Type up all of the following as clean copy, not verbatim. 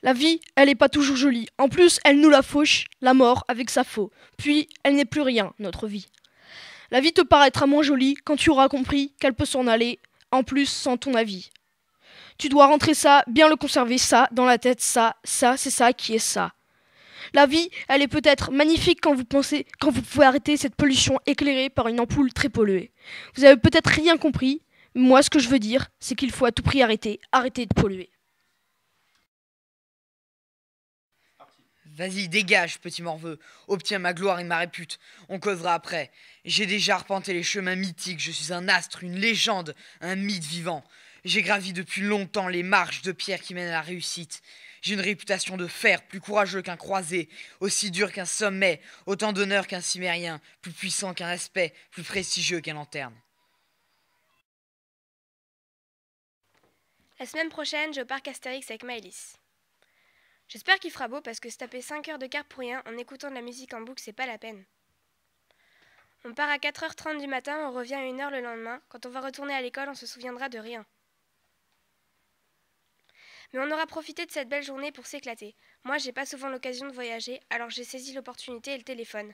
La vie, elle n'est pas toujours jolie. En plus, elle nous la fauche, la mort, avec sa faux. Puis, elle n'est plus rien, notre vie. La vie te paraîtra moins jolie quand tu auras compris qu'elle peut s'en aller, en plus, sans ton avis. Tu dois rentrer ça, bien le conserver, ça, dans la tête, ça, c'est ça qui est ça. La vie, elle est peut-être magnifique quand vous pouvez arrêter cette pollution éclairée par une ampoule très polluée. Vous avez peut-être rien compris. Moi, ce que je veux dire, c'est qu'il faut à tout prix arrêter de polluer. Vas-y, dégage, petit morveux. Obtiens ma gloire et ma répute. On causera après. J'ai déjà arpenté les chemins mythiques. Je suis un astre, une légende, un mythe vivant. J'ai gravi depuis longtemps les marches de pierre qui mènent à la réussite. J'ai une réputation de fer, plus courageux qu'un croisé, aussi dur qu'un sommet, autant d'honneur qu'un cimérien, plus puissant qu'un aspect, plus prestigieux qu'un lanterne. La semaine prochaine, je pars Astérix avec Maëlys. J'espère qu'il fera beau parce que se taper 5 heures de car pour rien en écoutant de la musique en boucle, c'est pas la peine. On part à 4h30 du matin, on revient à 1h le lendemain. Quand on va retourner à l'école, on se souviendra de rien. Mais on aura profité de cette belle journée pour s'éclater. Moi, j'ai pas souvent l'occasion de voyager, alors j'ai saisi l'opportunité et le téléphone.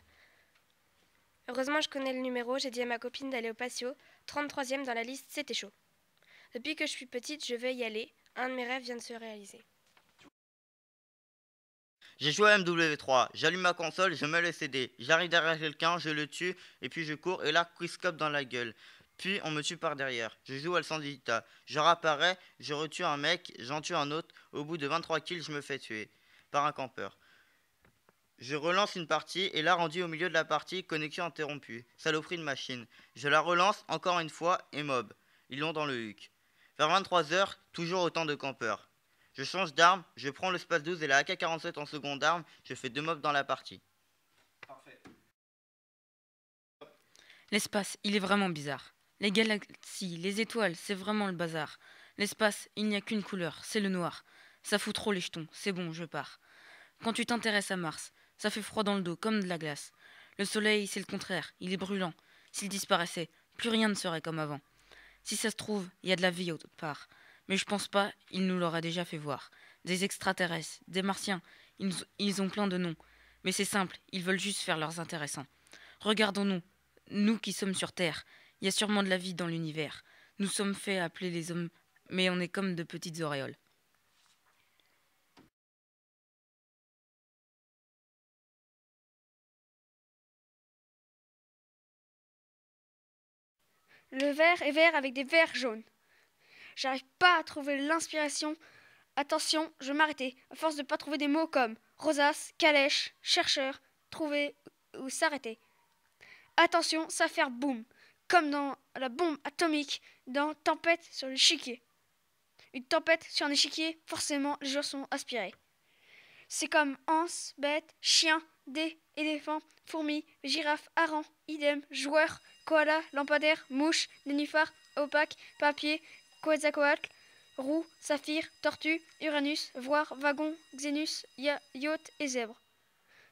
Heureusement, je connais le numéro, j'ai dit à ma copine d'aller au patio. 33e dans la liste, c'était chaud. Depuis que je suis petite, je veux y aller. Un de mes rêves vient de se réaliser. J'ai joué à MW3, j'allume ma console, je mets le CD, j'arrive derrière quelqu'un, je le tue, et puis je cours, et là, quickscope dans la gueule. Puis on me tue par derrière. Je joue à Sandita. Je réapparais, je retue un mec, j'en tue un autre. Au bout de 23 kills, je me fais tuer par un campeur. Je relance une partie, et là, rendu au milieu de la partie, connexion interrompue. Saloperie de machine. Je la relance encore une fois, et mob. Ils l'ont dans le huc. Vers 23h, toujours autant de campeurs. Je change d'arme, je prends le SPAS 12 et la AK-47 en seconde arme, je fais 2 mobs dans la partie. Parfait. L'espace, il est vraiment bizarre. Les galaxies, les étoiles, c'est vraiment le bazar. L'espace, il n'y a qu'une couleur, c'est le noir. Ça fout trop les jetons, c'est bon, je pars. Quand tu t'intéresses à Mars, ça fait froid dans le dos, comme de la glace. Le soleil, c'est le contraire, il est brûlant. S'il disparaissait, plus rien ne serait comme avant. Si ça se trouve, il y a de la vie autre part. Mais je pense pas, il nous l'aura déjà fait voir. Des extraterrestres, des martiens, ils ont plein de noms. Mais c'est simple, ils veulent juste faire leurs intéressants. Regardons-nous, nous qui sommes sur Terre, il y a sûrement de la vie dans l'univers. Nous sommes faits appeler les hommes, mais on est comme de petites auréoles. Le verre est vert avec des verres jaunes. J'arrive pas à trouver l'inspiration. Attention, je m'arrêtais, à force de pas trouver des mots comme rosace, calèche, chercheur, trouver ou s'arrêter. Attention, ça fait boum, comme dans la bombe atomique dans Tempête sur l'échiquier. Une tempête sur un échiquier, forcément les joueurs sont aspirés. C'est comme anse, bête, chien, dé, éléphant, fourmi, girafe, hareng, idem, joueur, koala, lampadaire, mouche, nénuphar, opaque, papier, Quetzalcoatl, roue, saphir, tortue, Uranus, voire, wagon, Xenus, yacht et zèbre.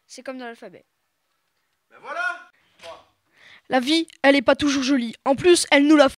C'est comme dans l'alphabet. Ben voilà. La vie, elle n'est pas toujours jolie. En plus, elle nous la